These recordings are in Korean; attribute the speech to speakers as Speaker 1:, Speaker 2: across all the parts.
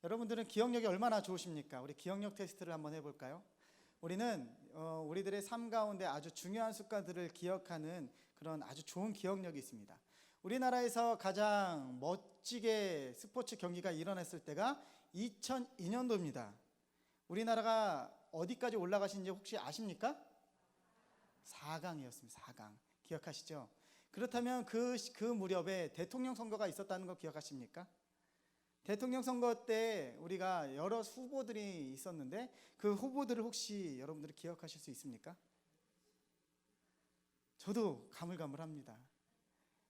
Speaker 1: 여러분들은 기억력이 얼마나 좋으십니까? 우리 기억력 테스트를 한번 해볼까요? 우리는 우리들의 삶 가운데 아주 중요한 습관들을 기억하는 그런 아주 좋은 기억력이 있습니다. 우리나라에서 가장 멋지게 스포츠 경기가 일어났을 때가 2002년도입니다. 우리나라가 어디까지 올라가신지 혹시 아십니까? 4강이었습니다. 4강. 기억하시죠? 그렇다면 그 무렵에 대통령 선거가 있었다는 거 기억하십니까? 대통령 선거 때 우리가 여러 후보들이 있었는데 그 후보들을 혹시 여러분들이 기억하실 수 있습니까? 저도 가물가물합니다.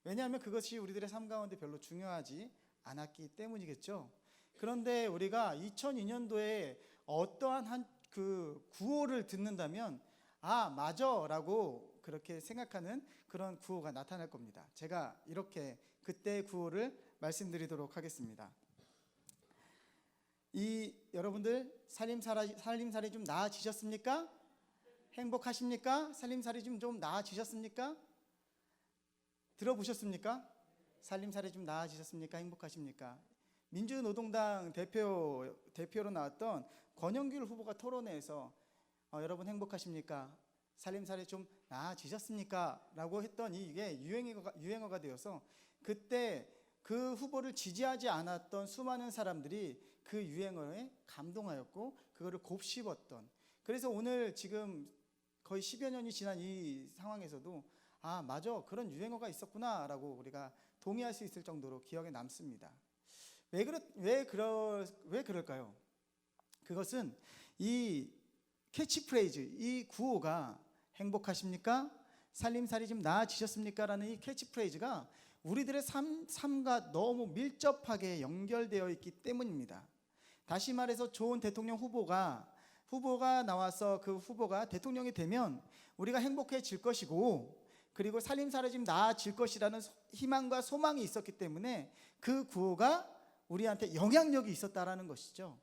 Speaker 1: 왜냐하면 그것이 우리들의 삶 가운데 별로 중요하지 않았기 때문이겠죠. 그런데 우리가 2002년도에 어떠한 그 구호를 듣는다면 아 맞아 라고 그렇게 생각하는 그런 구호가 나타날 겁니다. 제가 이렇게 그때의 구호를 말씀드리도록 하겠습니다. 여러분들 살림살이 좀 나아지셨습니까? 행복하십니까? 살림살이 좀 나아지셨습니까? 들어보셨습니까? 살림살이 좀 나아지셨습니까? 행복하십니까? 민주노동당 대표로 나왔던 권영길 후보가 토론회에서 여러분 행복하십니까? 살림살이 좀 나아지셨습니까? 라고 했더니 이게 유행어가 되어서 그때 그 후보를 지지하지 않았던 수많은 사람들이 그 유행어에 감동하였고 그거를 곱씹었던, 그래서 오늘 지금 거의 10여 년이 지난 이 상황에서도 아 맞아 그런 유행어가 있었구나 라고 우리가 동의할 수 있을 정도로 기억에 남습니다. 왜 그럴까요? 그것은 이 캐치프레이즈, 이 구호가 행복하십니까? 살림살이 좀 나아지셨습니까? 라는 이 캐치프레이즈가 우리들의 삶과 너무 밀접하게 연결되어 있기 때문입니다. 다시 말해서 좋은 대통령 후보가 나와서 그 후보가 대통령이 되면 우리가 행복해질 것이고 그리고 살림살이 좀 나아질 것이라는 희망과 소망이 있었기 때문에 그 구호가 우리한테 영향력이 있었다라는 것이죠.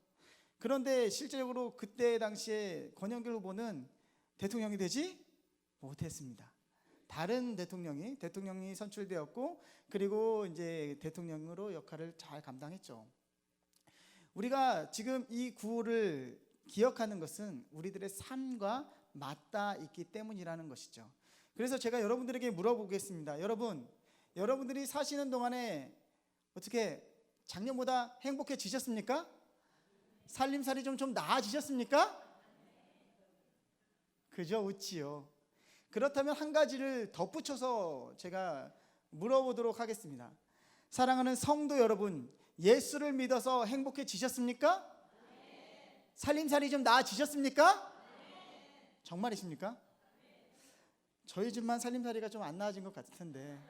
Speaker 1: 그런데 실제적으로 그때 당시에 권영길 후보는 대통령이 되지 못했습니다. 다른 대통령이 선출되었고 그리고 이제 대통령으로 역할을 잘 감당했죠. 우리가 지금 이 구호를 기억하는 것은 우리들의 삶과 맞닿아 있기 때문이라는 것이죠. 그래서 제가 여러분들에게 물어보겠습니다. 여러분들이 사시는 동안에 어떻게 작년보다 행복해지셨습니까? 살림살이 좀 나아지셨습니까? 그죠? 웃지요. 그렇다면 한 가지를 덧붙여서 제가 물어보도록 하겠습니다. 사랑하는 성도 여러분, 예수를 믿어서 행복해지셨습니까? 살림살이 좀 나아지셨습니까? 정말이십니까? 저희 집만 살림살이가 좀 안 나아진 것 같은데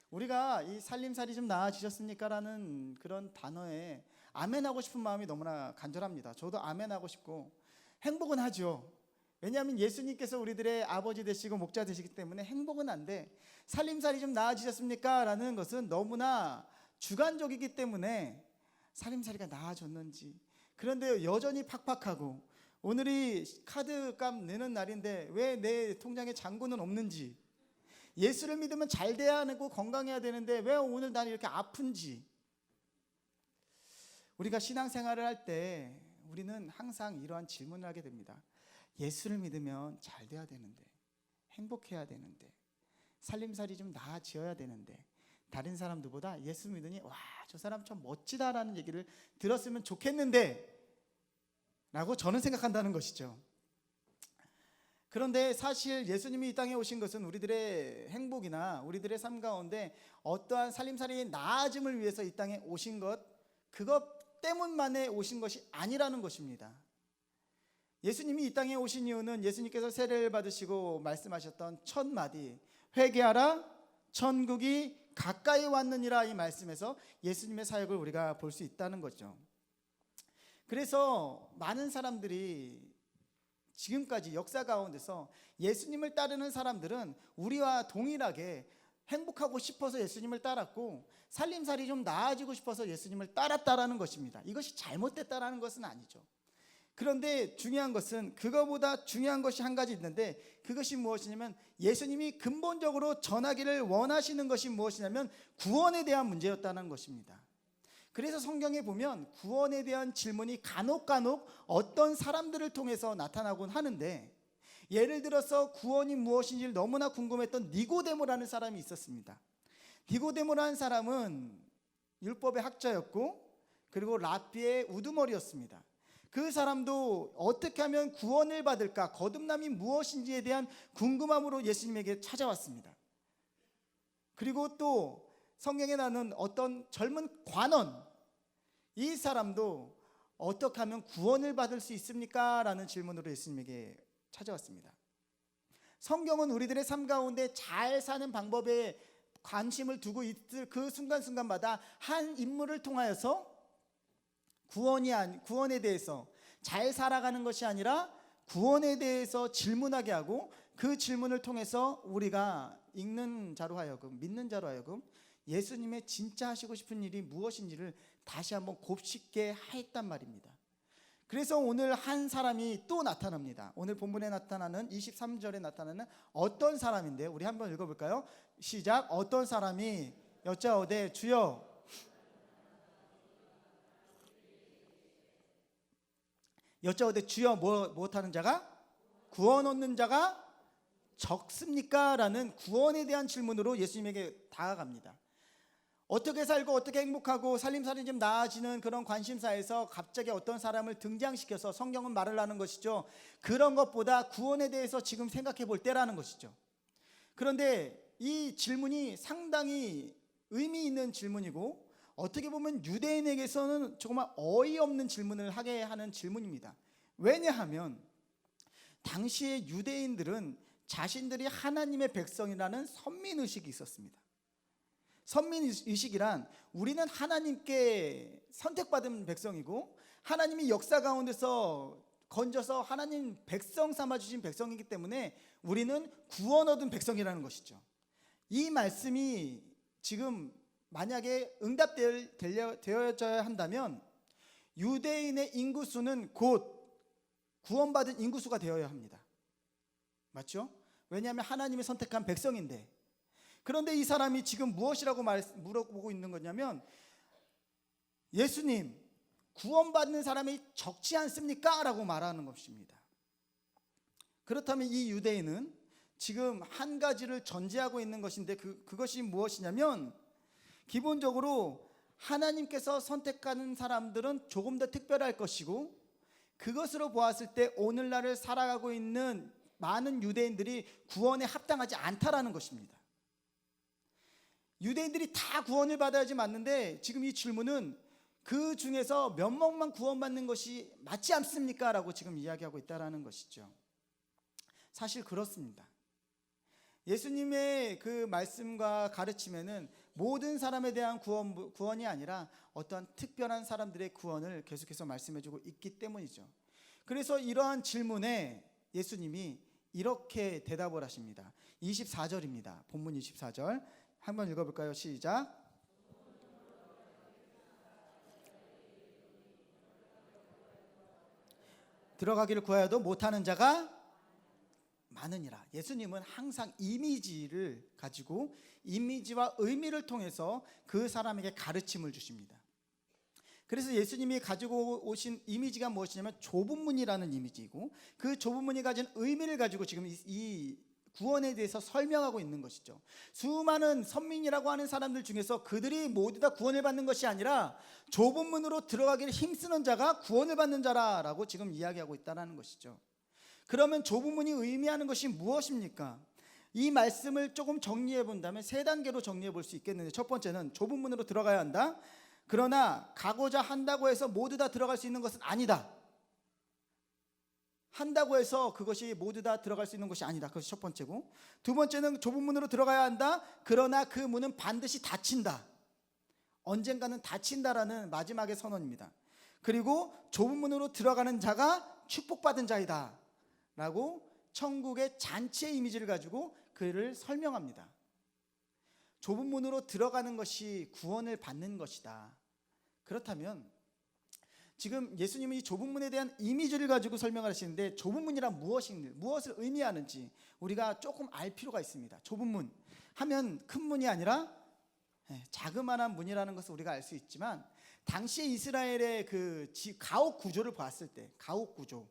Speaker 1: 우리가 이 살림살이 좀 나아지셨습니까? 라는 그런 단어에 아멘하고 싶은 마음이 너무나 간절합니다. 저도 아멘하고 싶고 행복은 하죠. 왜냐하면 예수님께서 우리들의 아버지 되시고 목자 되시기 때문에 행복은 한데 살림살이 좀 나아지셨습니까? 라는 것은 너무나 주관적이기 때문에 살림살이가 나아졌는지, 그런데 여전히 팍팍하고 오늘이 카드값 내는 날인데 왜 내 통장에 잔고는 없는지, 예수를 믿으면 잘 돼야 하고 건강해야 되는데 왜 오늘 나는 이렇게 아픈지, 우리가 신앙생활을 할 때 우리는 항상 이러한 질문을 하게 됩니다. 예수를 믿으면 잘 돼야 되는데, 행복해야 되는데, 살림살이 좀 나아지어야 되는데, 다른 사람들보다 예수 믿으니 와, 저 사람 참 멋지다라는 얘기를 들었으면 좋겠는데 라고 저는 생각한다는 것이죠. 그런데 사실 예수님이 이 땅에 오신 것은 우리들의 행복이나 우리들의 삶 가운데 어떠한 살림살이의 나아짐을 위해서 이 땅에 오신 그것 때문만에 오신 것이 아니라는 것입니다. 예수님이 이 땅에 오신 이유는 예수님께서 세례를 받으시고 말씀하셨던 첫 마디, 회개하라 천국이 가까이 왔느니라, 이 말씀에서 예수님의 사역을 우리가 볼 수 있다는 거죠. 그래서 많은 사람들이 지금까지 역사 가운데서 예수님을 따르는 사람들은 우리와 동일하게 행복하고 싶어서 예수님을 따랐고 살림살이 좀 나아지고 싶어서 예수님을 따랐다라는 것입니다. 이것이 잘못됐다라는 것은 아니죠. 그런데 중요한 것은 그거보다 중요한 것이 한 가지 있는데, 그것이 무엇이냐면 예수님이 근본적으로 전하기를 원하시는 것이 무엇이냐면 구원에 대한 문제였다는 것입니다. 그래서 성경에 보면 구원에 대한 질문이 간혹 어떤 사람들을 통해서 나타나곤 하는데, 예를 들어서 구원이 무엇인지를 너무나 궁금했던 니고데모라는 사람이 있었습니다. 니고데모라는 사람은 율법의 학자였고 그리고 랍비의 우두머리였습니다. 그 사람도 어떻게 하면 구원을 받을까, 거듭남이 무엇인지에 대한 궁금함으로 예수님에게 찾아왔습니다. 그리고 또 성경에 나오는 어떤 젊은 관원, 이 사람도 어떻게 하면 구원을 받을 수 있습니까? 라는 질문으로 예수님에게 찾아왔습니다. 성경은 우리들의 삶 가운데 잘 사는 방법에 관심을 두고 있을 그 순간순간마다 한 인물을 통하여서 구원에 대해서 잘 살아가는 것이 아니라 구원에 대해서 질문하게 하고, 그 질문을 통해서 우리가 읽는 자로 하여금, 믿는 자로 하여금 예수님의 진짜 하시고 싶은 일이 무엇인지를 다시 한번 곱씹게 했단 말입니다. 그래서 오늘 한 사람이 또 나타납니다. 오늘 본문에 나타나는 23절에 나타나는 어떤 사람인데, 우리 한번 읽어볼까요? 시작. 어떤 사람이 여짜오되 주여, 여짜오되 주여 무엇하는 자가? 구원 얻는 자가 적습니까? 라는 구원에 대한 질문으로 예수님에게 다가갑니다. 어떻게 살고 어떻게 행복하고 살림살이 좀 나아지는 그런 관심사에서 갑자기 어떤 사람을 등장시켜서 성경은 말을 하는 것이죠. 그런 것보다 구원에 대해서 지금 생각해 볼 때라는 것이죠. 그런데 이 질문이 상당히 의미 있는 질문이고, 어떻게 보면 유대인에게서는 정말 어이없는 질문을 하게 하는 질문입니다. 왜냐하면 당시의 유대인들은 자신들이 하나님의 백성이라는 선민의식이 있었습니다. 선민의식이란, 우리는 하나님께 선택받은 백성이고 하나님이 역사 가운데서 건져서 하나님 백성 삼아주신 백성이기 때문에 우리는 구원 얻은 백성이라는 것이죠. 이 말씀이 지금 만약에 응답되어져야 한다면 유대인의 인구수는 곧 구원받은 인구수가 되어야 합니다. 맞죠? 왜냐하면 하나님이 선택한 백성인데. 그런데 이 사람이 지금 무엇이라고 물어보고 있는 거냐면, 예수님, 구원받는 사람이 적지 않습니까? 라고 말하는 것입니다. 그렇다면 이 유대인은 지금 한 가지를 전제하고 있는 것인데, 그것이 무엇이냐면, 기본적으로 하나님께서 선택하는 사람들은 조금 더 특별할 것이고, 그것으로 보았을 때 오늘날을 살아가고 있는 많은 유대인들이 구원에 합당하지 않다라는 것입니다. 유대인들이 다 구원을 받아야지 맞는데, 지금 이 질문은 그 중에서 몇 명만 구원받는 것이 맞지 않습니까? 라고 지금 이야기하고 있다는 것이죠. 사실 그렇습니다. 예수님의 그 말씀과 가르침에는 모든 사람에 대한 구원이 아니라 어떠한 특별한 사람들의 구원을 계속해서 말씀해주고 있기 때문이죠. 그래서 이러한 질문에 예수님이 이렇게 대답을 하십니다. 24절입니다. 본문 24절 한번 읽어볼까요? 시작. 들어가기를 구하여도 못하는 자가 많으니라. 예수님은 항상 이미지를 가지고 이미지와 의미를 통해서 그 사람에게 가르침을 주십니다. 그래서 예수님이 가지고 오신 이미지가 무엇이냐면 좁은 문이라는 이미지이고, 그 좁은 문이 가진 의미를 가지고 지금 이 구원에 대해서 설명하고 있는 것이죠. 수많은 선민이라고 하는 사람들 중에서 그들이 모두 다 구원을 받는 것이 아니라 좁은 문으로 들어가기를 힘쓰는 자가 구원을 받는 자라고 지금 이야기하고 있다는 것이죠. 그러면 좁은 문이 의미하는 것이 무엇입니까? 이 말씀을 조금 정리해 본다면 세 단계로 정리해 볼 수 있겠는데, 첫 번째는 좁은 문으로 들어가야 한다. 그러나 가고자 한다고 해서 모두 다 들어갈 수 있는 것은 아니다. 한다고 해서 그것이 모두 다 들어갈 수 있는 것이 아니다. 그것이 첫 번째고, 두 번째는 좁은 문으로 들어가야 한다. 그러나 그 문은 반드시 닫힌다. 언젠가는 닫힌다라는 마지막의 선언입니다. 그리고 좁은 문으로 들어가는 자가 축복받은 자이다 라고 천국의 잔치의 이미지를 가지고 그를 설명합니다. 좁은 문으로 들어가는 것이 구원을 받는 것이다. 그렇다면 지금 예수님이 이 좁은 문에 대한 이미지를 가지고 설명을 하시는데, 좁은 문이란 무엇을 의미하는지 우리가 조금 알 필요가 있습니다. 좁은 문 하면 큰 문이 아니라 자그마한 문이라는 것을 우리가 알 수 있지만, 당시 이스라엘의 그 가옥 구조를 봤을 때, 가옥 구조.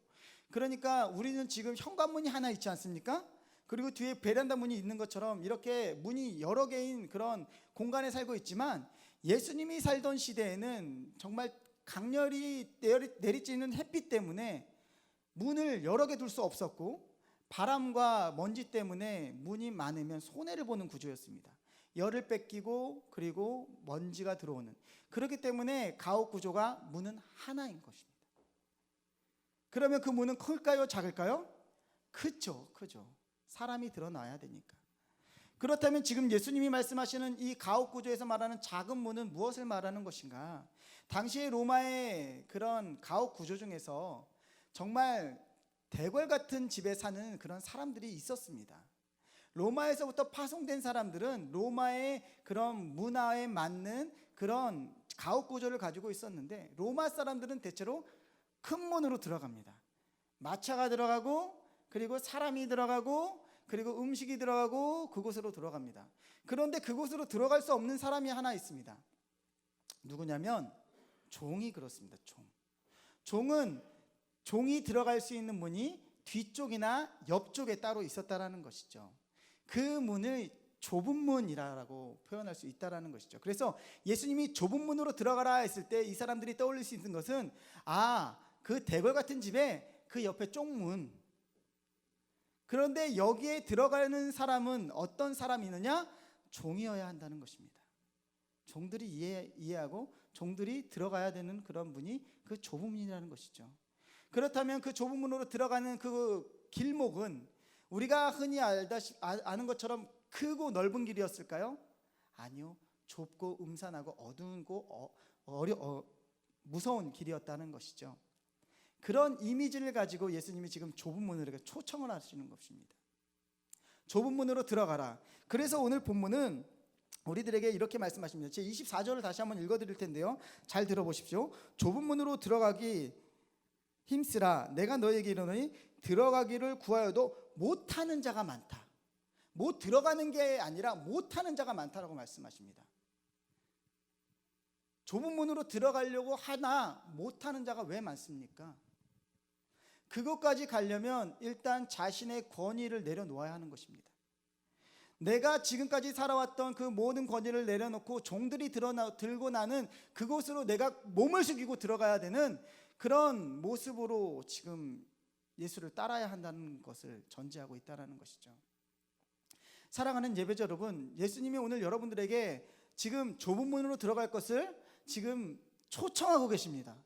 Speaker 1: 그러니까 우리는 지금 현관문이 하나 있지 않습니까? 그리고 뒤에 베란다 문이 있는 것처럼 이렇게 문이 여러 개인 그런 공간에 살고 있지만, 예수님이 살던 시대에는 정말 강렬히 내리쬐는 햇빛 때문에 문을 여러 개 둘 수 없었고, 바람과 먼지 때문에 문이 많으면 손해를 보는 구조였습니다. 열을 뺏기고 그리고 먼지가 들어오는, 그렇기 때문에 가옥 구조가 문은 하나인 것입니다. 그러면 그 문은 클까요, 작을까요? 크죠. 사람이 들어놔야 되니까. 그렇다면 지금 예수님이 말씀하시는 이 가옥 구조에서 말하는 작은 문은 무엇을 말하는 것인가? 당시의 로마의 그런 가옥 구조 중에서 정말 대궐 같은 집에 사는 그런 사람들이 있었습니다. 로마에서부터 파송된 사람들은 로마의 그런 문화에 맞는 그런 가옥 구조를 가지고 있었는데, 로마 사람들은 대체로 큰 문으로 들어갑니다. 마차가 들어가고 그리고 사람이 들어가고 그리고 음식이 들어가고 그곳으로 들어갑니다. 그런데 그곳으로 들어갈 수 없는 사람이 하나 있습니다. 누구냐면 종이 그렇습니다. 종은 종이 들어갈 수 있는 문이 뒤쪽이나 옆쪽에 따로 있었다라는 것이죠. 그 문을 좁은 문이라고 표현할 수 있다라는 것이죠. 그래서 예수님이 좁은 문으로 들어가라 했을 때 이 사람들이 떠올릴 수 있는 것은, 그 대궐 같은 집에 그 옆에 쪽문. 그런데 여기에 들어가는 사람은 어떤 사람이느냐? 종이어야 한다는 것입니다. 종들이 이해하고 종들이 들어가야 되는 그런 문이 그 좁은 문이라는 것이죠. 그렇다면 그 좁은 문으로 들어가는 그 길목은 우리가 흔히 아는 것처럼 크고 넓은 길이었을까요? 아니요. 좁고 음산하고 어두운고 무서운 길이었다는 것이죠. 그런 이미지를 가지고 예수님이 지금 좁은 문으로 초청을 하시는 것입니다. 좁은 문으로 들어가라. 그래서 오늘 본문은 우리들에게 이렇게 말씀하십니다. 제 24절을 다시 한번 읽어드릴 텐데요, 잘 들어보십시오. 좁은 문으로 들어가기 힘쓰라. 내가 너에게 이르노니 들어가기를 구하여도 못하는 자가 많다. 못 들어가는 게 아니라 못하는 자가 많다라고 말씀하십니다. 좁은 문으로 들어가려고 하나 못하는 자가 왜 많습니까? 그것까지 가려면 일단 자신의 권위를 내려놓아야 하는 것입니다. 내가 지금까지 살아왔던 그 모든 권위를 내려놓고 종들이 들고 나는 그곳으로 내가 몸을 숙이고 들어가야 되는 그런 모습으로 지금 예수를 따라야 한다는 것을 전제하고 있다는 것이죠. 사랑하는 예배자 여러분, 예수님이 오늘 여러분들에게 지금 좁은 문으로 들어갈 것을 지금 초청하고 계십니다.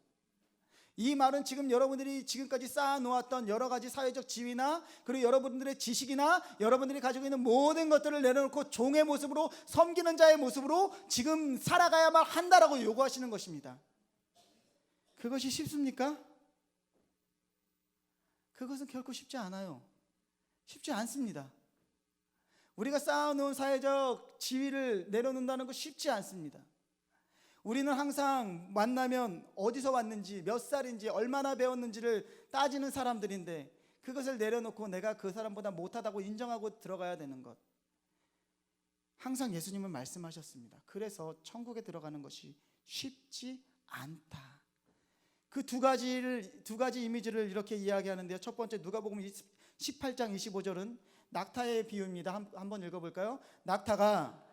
Speaker 1: 이 말은 지금 여러분들이 지금까지 쌓아놓았던 여러 가지 사회적 지위나 그리고 여러분들의 지식이나 여러분들이 가지고 있는 모든 것들을 내려놓고 종의 모습으로, 섬기는 자의 모습으로 지금 살아가야만 한다라고 요구하시는 것입니다. 그것이 쉽습니까? 그것은 결코 쉽지 않아요. 쉽지 않습니다. 우리가 쌓아놓은 사회적 지위를 내려놓는다는 거 쉽지 않습니다. 우리는 항상 만나면 어디서 왔는지, 몇 살인지, 얼마나 배웠는지를 따지는 사람들인데, 그것을 내려놓고 내가 그 사람보다 못하다고 인정하고 들어가야 되는 것, 항상 예수님은 말씀하셨습니다. 그래서 천국에 들어가는 것이 쉽지 않다. 그 두 가지 이미지를 이렇게 이야기하는데요. 첫 번째, 누가복음 18장 25절은 낙타의 비유입니다. 한번 읽어볼까요? 낙타가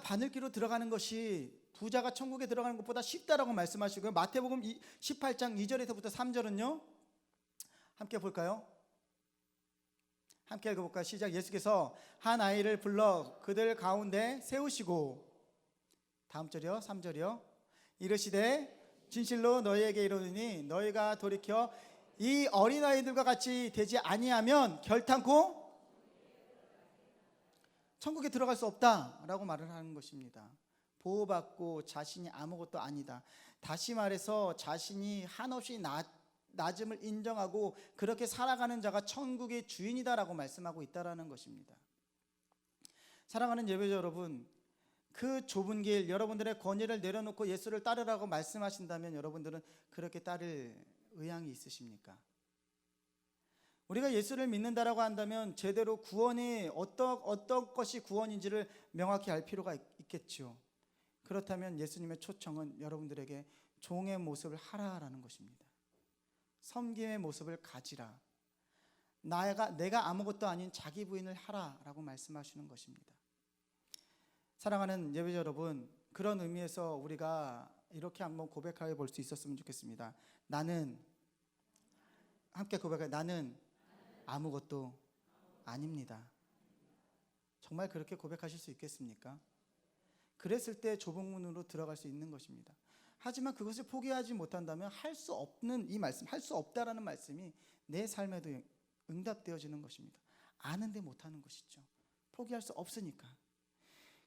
Speaker 1: 바늘기로 들어가는 것이 부자가 천국에 들어가는 것보다 쉽다라고 말씀하시고요. 마태복음 18장 2절에서부터 3절은요, 함께 볼까요? 함께 읽어볼까요? 시작. 예수께서 한 아이를 불러 그들 가운데 세우시고, 다음 절이요, 3절이요, 이르시되 진실로 너희에게 이르노니 너희가 돌이켜 이 어린아이들과 같이 되지 아니하면 결탄코 천국에 들어갈 수 없다라고 말을 하는 것입니다. 보호받고 자신이 아무것도 아니다. 다시 말해서 자신이 한없이 낮음을 인정하고 그렇게 살아가는 자가 천국의 주인이다라고 말씀하고 있다라는 것입니다. 사랑하는 예배자 여러분, 그 좁은 길, 여러분들의 권위를 내려놓고 예수를 따르라고 말씀하신다면 여러분들은 그렇게 따를 의향이 있으십니까? 우리가 예수를 믿는다라고 한다면 제대로 구원이 어떤 것이 구원인지를 명확히 알 필요가 있겠죠. 그렇다면 예수님의 초청은 여러분들에게 종의 모습을 하라라는 것입니다. 섬김의 모습을 가지라. 내가 아무것도 아닌 자기 부인을 하라라고 말씀하시는 것입니다. 사랑하는 예배자 여러분, 그런 의미에서 우리가 이렇게 한번 고백하여 볼 수 있었으면 좋겠습니다. 함께 고백해. 나는 아무것도 아닙니다. 정말 그렇게 고백하실 수 있겠습니까? 그랬을 때 좁은 문으로 들어갈 수 있는 것입니다. 하지만 그것을 포기하지 못한다면 할 수 없는 이 말씀, 할 수 없다라는 말씀이 내 삶에도 응답되어지는 것입니다. 아는데 못하는 것이죠. 포기할 수 없으니까.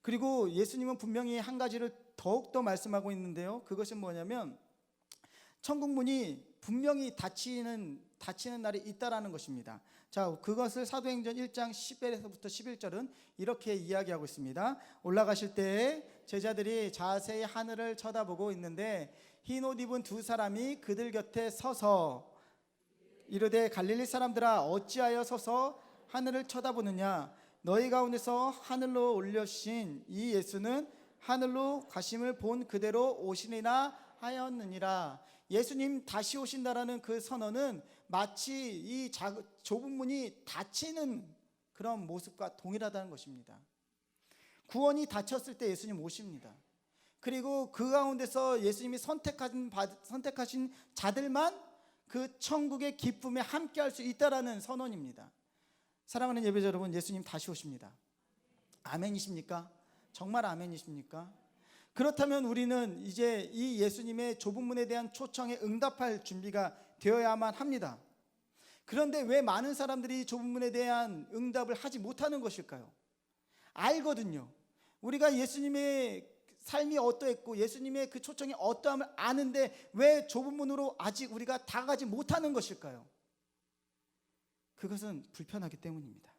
Speaker 1: 그리고 예수님은 분명히 한 가지를 더욱더 말씀하고 있는데요. 그것은 뭐냐면 천국 문이 분명히 닫히는 날이 있다라는 것입니다. 자, 그것을 사도행전 1장 10절에서부터 11절은 이렇게 이야기하고 있습니다. 올라가실 때 제자들이 자세히 하늘을 쳐다보고 있는데 흰 옷 입은 두 사람이 그들 곁에 서서 이르되 갈릴리 사람들아 어찌하여 서서 하늘을 쳐다보느냐. 너희 가운데서 하늘로 올려신 이 예수는 하늘로 가심을 본 그대로 오시리라 하였느니라. 예수님 다시 오신다라는 그 선언은 마치 이 좁은 문이 닫히는 그런 모습과 동일하다는 것입니다. 구원이 닫혔을 때 예수님 오십니다. 그리고 그 가운데서 예수님이 선택하신 자들만 그 천국의 기쁨에 함께할 수 있다라는 선언입니다. 사랑하는 예배자 여러분, 예수님 다시 오십니다. 아멘이십니까? 정말 아멘이십니까? 그렇다면 우리는 이제 이 예수님의 좁은 문에 대한 초청에 응답할 준비가 되어야만 합니다. 그런데 왜 많은 사람들이 좁은 문에 대한 응답을 하지 못하는 것일까요? 알거든요. 우리가 예수님의 삶이 어떠했고 예수님의 그 초청이 어떠함을 아는데 왜 좁은 문으로 아직 우리가 다가가지 못하는 것일까요? 그것은 불편하기 때문입니다.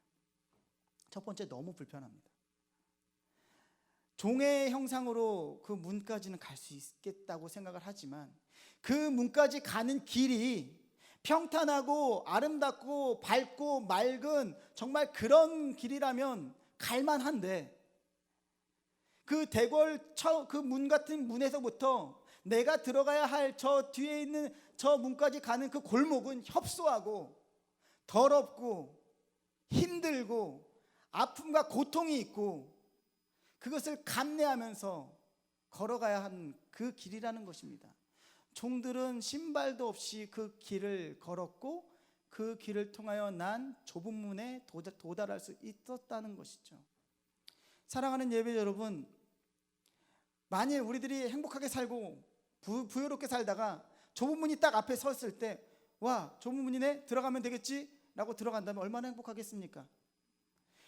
Speaker 1: 첫 번째, 너무 불편합니다. 종의 형상으로 그 문까지는 갈 수 있겠다고 생각을 하지만 그 문까지 가는 길이 평탄하고 아름답고 밝고 맑은 정말 그런 길이라면 갈만한데 그 그 문 같은 문에서부터 내가 들어가야 할 저 뒤에 있는 저 문까지 가는 그 골목은 협소하고 더럽고 힘들고 아픔과 고통이 있고 그것을 감내하면서 걸어가야 하는 그 길이라는 것입니다. 종들은 신발도 없이 그 길을 걸었고 그 길을 통하여 난 좁은 문에 도달할 수 있었다는 것이죠. 사랑하는 예배 여러분, 만일 우리들이 행복하게 살고 부유롭게 살다가 좁은 문이 딱 앞에 섰을 때 와, 좁은 문이네, 들어가면 되겠지 라고 들어간다면 얼마나 행복하겠습니까?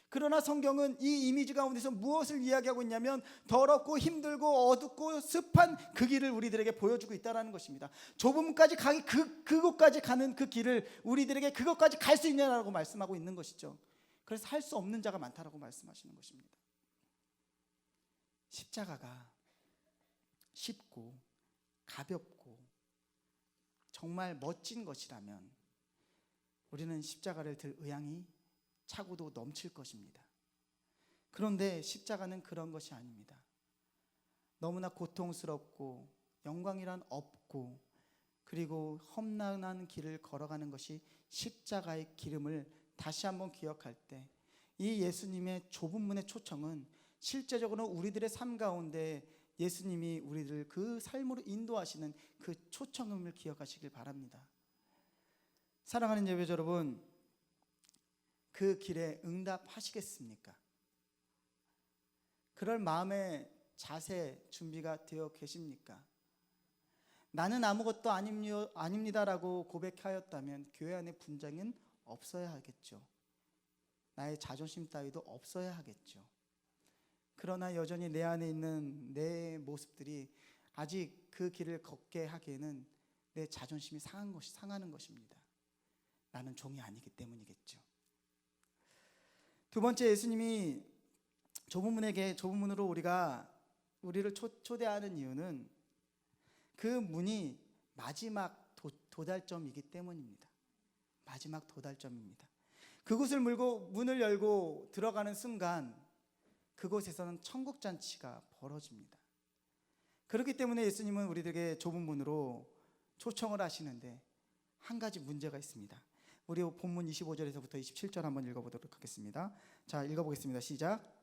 Speaker 1: 그러나 성경은 이 이미지 가운데서 무엇을 이야기하고 있냐면 더럽고 힘들고 어둡고 습한 그 길을 우리들에게 보여주고 있다는 것입니다. 좁은 문까지 가기 그곳까지 가는 그 길을 우리들에게 그것까지 갈 수 있냐라고 말씀하고 있는 것이죠. 그래서 할 수 없는 자가 많다라고 말씀하시는 것입니다. 십자가가 쉽고 가볍고 정말 멋진 것이라면 우리는 십자가를 들 의향이 차고도 넘칠 것입니다. 그런데 십자가는 그런 것이 아닙니다. 너무나 고통스럽고 영광이란 없고 그리고 험난한 길을 걸어가는 것이 십자가의 기름을 다시 한번 기억할 때 이 예수님의 좁은 문의 초청은 실제적으로 우리들의 삶 가운데 예수님이 우리를 그 삶으로 인도하시는 그 초청음을 기억하시길 바랍니다. 사랑하는 예배자 여러분, 그 길에 응답하시겠습니까? 그럴 마음의 자세 준비가 되어 계십니까? 나는 아무것도 아닙니다라고 고백하였다면 교회 안에 분쟁은 없어야 하겠죠. 나의 자존심 따위도 없어야 하겠죠. 그러나 여전히 내 안에 있는 내 모습들이 아직 그 길을 걷게 하기에는 내 자존심이 상하는 것입니다. 나는 종이 아니기 때문이겠죠. 두 번째, 예수님이 좁은 문으로 우리를 초대하는 이유는 그 문이 마지막 도달점이기 때문입니다. 마지막 도달점입니다. 그곳을 물고 문을 열고 들어가는 순간 그곳에서는 천국 잔치가 벌어집니다. 그렇기 때문에 예수님은 우리들에게 좁은 문으로 초청을 하시는데 한 가지 문제가 있습니다. 우리 본문 25절에서부터 27절 한번 읽어보도록 하겠습니다. 자, 읽어보겠습니다. 시작.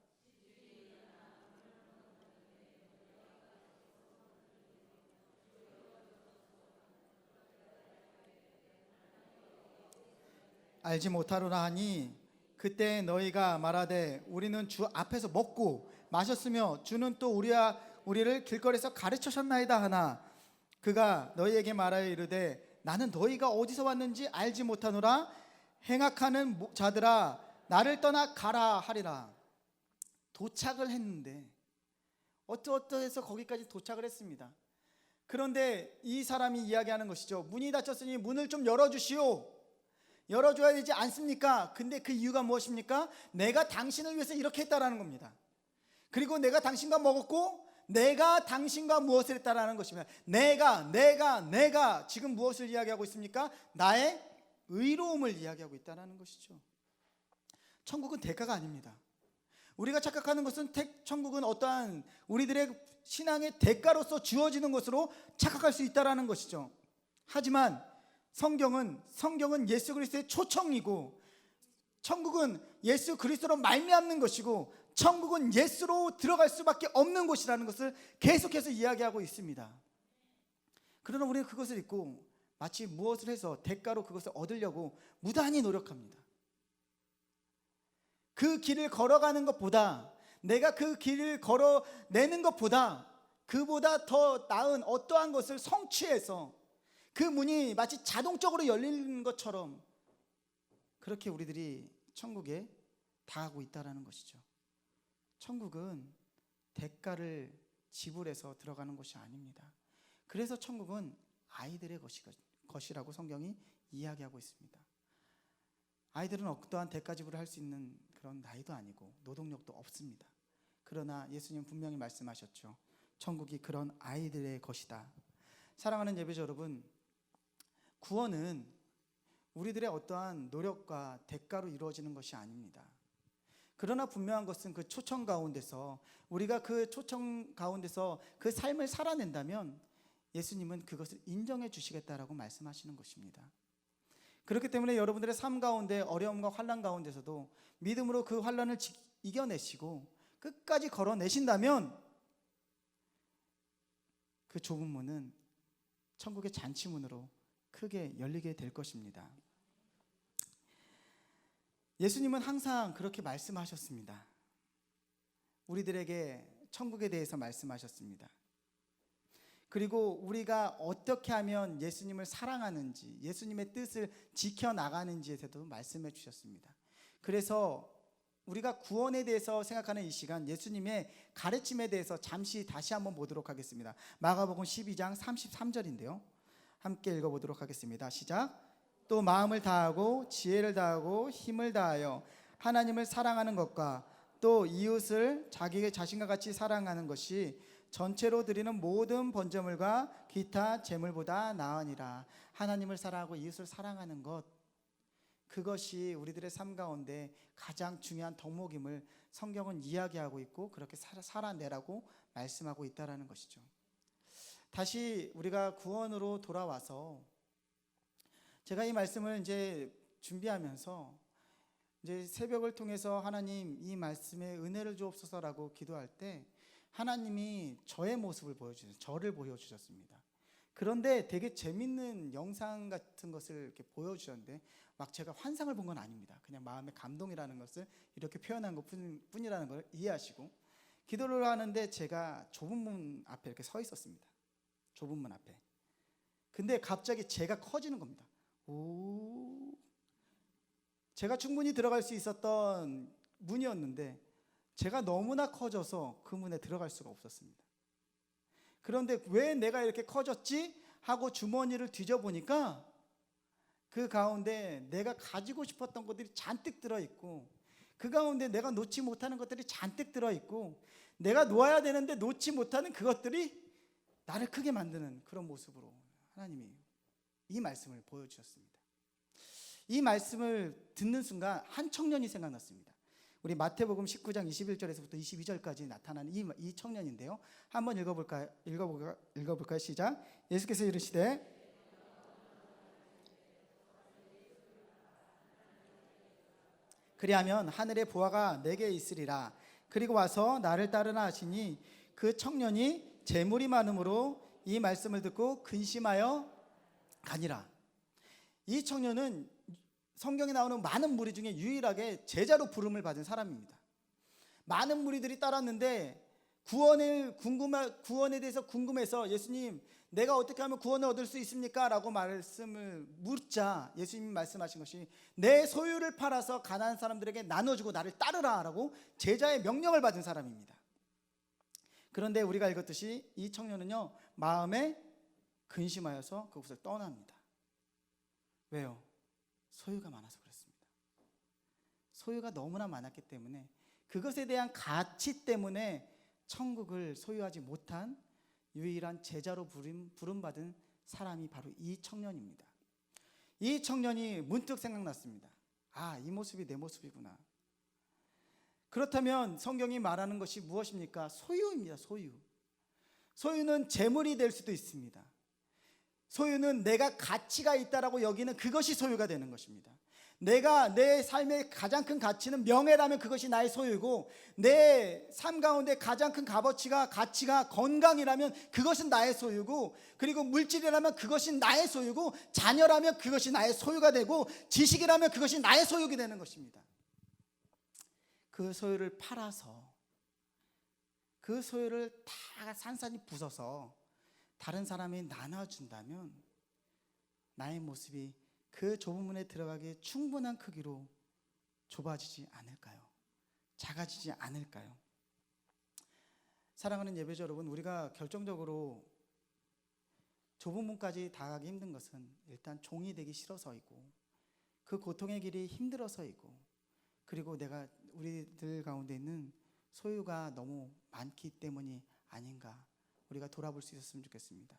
Speaker 1: 알지 못하노라 하니 그때 너희가 말하되 우리는 주 앞에서 먹고 마셨으며 주는 또 우리를 길거리에서 가르치셨나이다 하나 그가 너희에게 말하여 이르되 나는 너희가 어디서 왔는지 알지 못하노라. 행악하는 자들아 나를 떠나 가라 하리라. 도착을 했는데 어떠해서 거기까지 도착을 했습니다. 그런데 이 사람이 이야기하는 것이죠. 문이 닫혔으니 문을 좀 열어주시오. 열어줘야 되지 않습니까? 근데 그 이유가 무엇입니까? 내가 당신을 위해서 이렇게 했다라는 겁니다. 그리고 내가 당신과 먹었고 내가 당신과 무엇을 했다라는 것입니다. 내가 지금 무엇을 이야기하고 있습니까? 나의 의로움을 이야기하고 있다는 것이죠. 천국은 대가가 아닙니다. 우리가 착각하는 것은 천국은 어떠한 우리들의 신앙의 대가로서 주어지는 것으로 착각할 수 있다는 것이죠. 하지만 성경은 예수 그리스도의 초청이고 천국은 예수 그리스도로 말미암는 것이고 천국은 예수로 들어갈 수밖에 없는 곳이라는 것을 계속해서 이야기하고 있습니다. 그러나 우리는 그것을 잊고 마치 무엇을 해서 대가로 그것을 얻으려고 무단히 노력합니다. 그 길을 걸어가는 것보다 내가 그 길을 걸어내는 것보다 그보다 더 나은 어떠한 것을 성취해서 그 문이 마치 자동적으로 열리는 것처럼 그렇게 우리들이 천국에 다가가고 있다는 것이죠. 천국은 대가를 지불해서 들어가는 것이 아닙니다. 그래서 천국은 아이들의 것이라고 성경이 이야기하고 있습니다. 아이들은 어떠한 대가 지불을 할 수 있는 그런 나이도 아니고 노동력도 없습니다. 그러나 예수님은 분명히 말씀하셨죠. 천국이 그런 아이들의 것이다. 사랑하는 예배자 여러분, 구원은 우리들의 어떠한 노력과 대가로 이루어지는 것이 아닙니다. 그러나 분명한 것은 그 초청 가운데서 우리가 그 초청 가운데서 그 삶을 살아낸다면 예수님은 그것을 인정해 주시겠다라고 말씀하시는 것입니다. 그렇기 때문에 여러분들의 삶 가운데 어려움과 환난 가운데서도 믿음으로 그 환난을 이겨내시고 끝까지 걸어내신다면 그 좁은 문은 천국의 잔치문으로 크게 열리게 될 것입니다. 예수님은 항상 그렇게 말씀하셨습니다. 우리들에게 천국에 대해서 말씀하셨습니다. 그리고 우리가 어떻게 하면 예수님을 사랑하는지, 예수님의 뜻을 지켜나가는지에 대해서도 말씀해 주셨습니다. 그래서 우리가 구원에 대해서 생각하는 이 시간, 예수님의 가르침에 대해서 잠시 다시 한번 보도록 하겠습니다. 마가복음 12장 33절인데요. 함께 읽어보도록 하겠습니다. 시작. 또 마음을 다하고 지혜를 다하고 힘을 다하여 하나님을 사랑하는 것과 또 이웃을 자기의 자신과 같이 사랑하는 것이 전체로 드리는 모든 번제물과 기타 제물보다 나으니라. 하나님을 사랑하고 이웃을 사랑하는 것, 그것이 우리들의 삶 가운데 가장 중요한 덕목임을 성경은 이야기하고 있고 그렇게 살아내라고 말씀하고 있다는 것이죠. 다시 우리가 구원으로 돌아와서 제가 이 말씀을 이제 준비하면서 이제 새벽을 통해서 하나님 이 말씀에 은혜를 주옵소서라고 기도할 때 하나님이 저의 모습을 보여주셨어요. 저를 보여주셨습니다. 그런데 되게 재밌는 영상 같은 것을 이렇게 보여주셨는데 막 제가 환상을 본 건 아닙니다. 그냥 마음의 감동이라는 것을 이렇게 표현한 것 뿐이라는 걸 이해하시고 기도를 하는데 제가 좁은 문 앞에 이렇게 서 있었습니다. 좁은 문 앞에. 근데 갑자기 제가 커지는 겁니다. 제가 충분히 들어갈 수 있었던 문이었는데 제가 너무나 커져서 그 문에 들어갈 수가 없었습니다. 그런데 왜 내가 이렇게 커졌지? 하고 주머니를 뒤져보니까 그 가운데 내가 가지고 싶었던 것들이 잔뜩 들어있고 그 가운데 내가 놓지 못하는 것들이 잔뜩 들어있고 내가 놓아야 되는데 놓지 못하는 그것들이 나를 크게 만드는 그런 모습으로 하나님이 이 말씀을 보여주셨습니다. 이 말씀을 듣는 순간 한 청년이 생각났습니다. 우리 마태복음 19장 21절에서부터 22절까지 나타나는 이 청년인데요. 한번 읽어볼까요? 시작. 예수께서 이르시되 그리하면 하늘의 보화가 내게 있으리라. 그리고 와서 나를 따르라 하시니 그 청년이 재물이 많음으로 이 말씀을 듣고 근심하여 가니라. 이 청년은 성경에 나오는 많은 무리 중에 유일하게 제자로 부름을 받은 사람입니다. 많은 무리들이 따랐는데 구원에 대해서 궁금해서 예수님, 내가 어떻게 하면 구원을 얻을 수 있습니까? 라고 말씀을 묻자 예수님이 말씀하신 것이 내 소유를 팔아서 가난한 사람들에게 나눠주고 나를 따르라 라고 제자의 명령을 받은 사람입니다. 그런데 우리가 읽었듯이 이 청년은요, 마음에 근심하여서 그곳을 떠납니다. 왜요? 소유가 많아서 그렇습니다. 소유가 너무나 많았기 때문에, 그것에 대한 가치 때문에 천국을 소유하지 못한 유일한 제자로 부름받은 사람이 바로 이 청년입니다. 이 청년이 문득 생각났습니다. 아, 이 모습이 내 모습이구나. 그렇다면 성경이 말하는 것이 무엇입니까? 소유입니다. 소유는 재물이 될 수도 있습니다. 소유는 내가 가치가 있다라고 여기는 그것이 소유가 되는 것입니다. 내가 내 삶의 가장 큰 가치는 명예라면 그것이 나의 소유고, 내 삶 가운데 가장 큰 가치가 건강이라면 그것은 나의 소유고, 그리고 물질이라면 그것이 나의 소유고, 자녀라면 그것이 나의 소유가 되고, 지식이라면 그것이 나의 소유가 되는 것입니다. 그 소유를 팔아서, 그 소유를 다 산산이 부숴서 다른 사람이 나눠준다면 나의 모습이 그 좁은 문에 들어가기에 충분한 크기로 좁아지지 않을까요? 작아지지 않을까요? 사랑하는 예배자 여러분, 우리가 결정적으로 좁은 문까지 다가가기 힘든 것은 일단 종이 되기 싫어서이고, 그 고통의 길이 힘들어서이고, 그리고 우리들 가운데 있는 소유가 너무 많기 때문이 아닌가, 우리가 돌아볼 수 있었으면 좋겠습니다.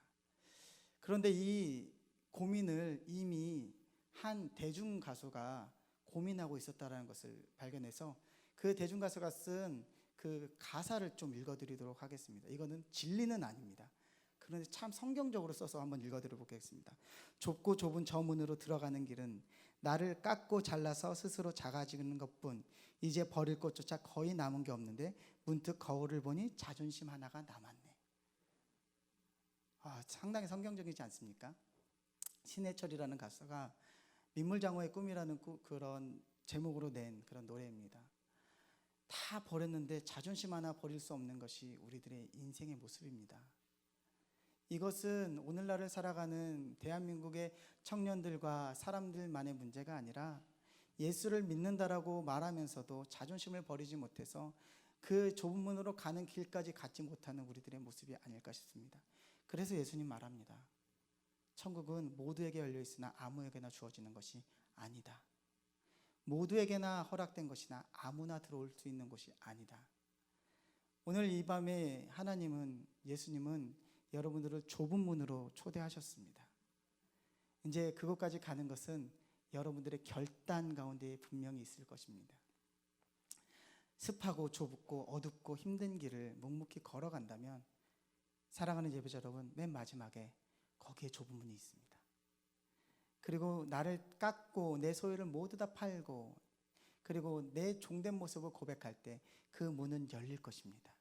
Speaker 1: 그런데 이 고민을 이미 한 대중 가수가 고민하고 있었다는 것을 발견해서 그 대중 가수가 쓴 그 가사를 좀 읽어드리도록 하겠습니다. 이거는 진리는 아닙니다. 그런데 참 성경적으로 써서 한번 읽어드려보겠습니다. 좁고 좁은 저 문으로 들어가는 길은 나를 깎고 잘라서 스스로 작아지는 것뿐, 이제 버릴 것조차 거의 남은 게 없는데 문득 거울을 보니 자존심 하나가 남았네. 상당히 성경적이지 않습니까? 신해철이라는 가수가 민물장어의 꿈이라는 그런 제목으로 낸 그런 노래입니다. 다 버렸는데 자존심 하나 버릴 수 없는 것이 우리들의 인생의 모습입니다. 이것은 오늘날을 살아가는 대한민국의 청년들과 사람들만의 문제가 아니라, 예수를 믿는다라고 말하면서도 자존심을 버리지 못해서 그 좁은 문으로 가는 길까지 갖지 못하는 우리들의 모습이 아닐까 싶습니다. 그래서 예수님 말합니다. 천국은 모두에게 열려 있으나 아무에게나 주어지는 것이 아니다. 모두에게나 허락된 것이나 아무나 들어올 수 있는 곳이 아니다. 오늘 이 밤에 예수님은 여러분들을 좁은 문으로 초대하셨습니다. 이제 그곳까지 가는 것은 여러분들의 결단 가운데 분명히 있을 것입니다. 습하고 좁고 어둡고 힘든 길을 묵묵히 걸어간다면, 사랑하는 예배자 여러분, 맨 마지막에 거기에 좁은 문이 있습니다. 그리고 나를 깎고 내 소유를 모두 다 팔고, 그리고 내 종된 모습을 고백할 때 그 문은 열릴 것입니다.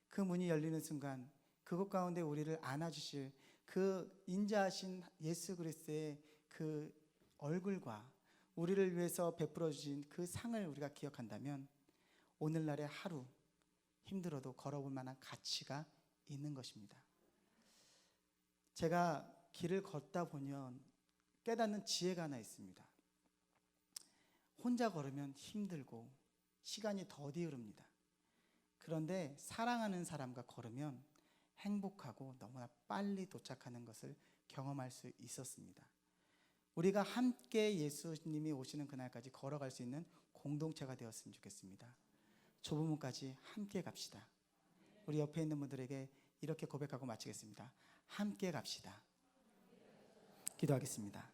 Speaker 1: 그 문이 열리는 순간 그곳 가운데 우리를 안아주실 그 인자하신 예수 그리스도의 그 얼굴과 우리를 위해서 베풀어 주신 그 상을 우리가 기억한다면, 오늘날의 하루 힘들어도 걸어볼 만한 가치가 있는 것입니다. 제가 길을 걷다 보면 깨닫는 지혜가 하나 있습니다. 혼자 걸으면 힘들고 시간이 더디 흐릅니다. 그런데 사랑하는 사람과 걸으면 행복하고 너무나 빨리 도착하는 것을 경험할 수 있었습니다. 우리가 함께 예수님이 오시는 그날까지 걸어갈 수 있는 공동체가 되었으면 좋겠습니다. 좁은 문까지 함께 갑시다. 우리 옆에 있는 분들에게 이렇게 고백하고 마치겠습니다. 함께 갑시다. 기도하겠습니다.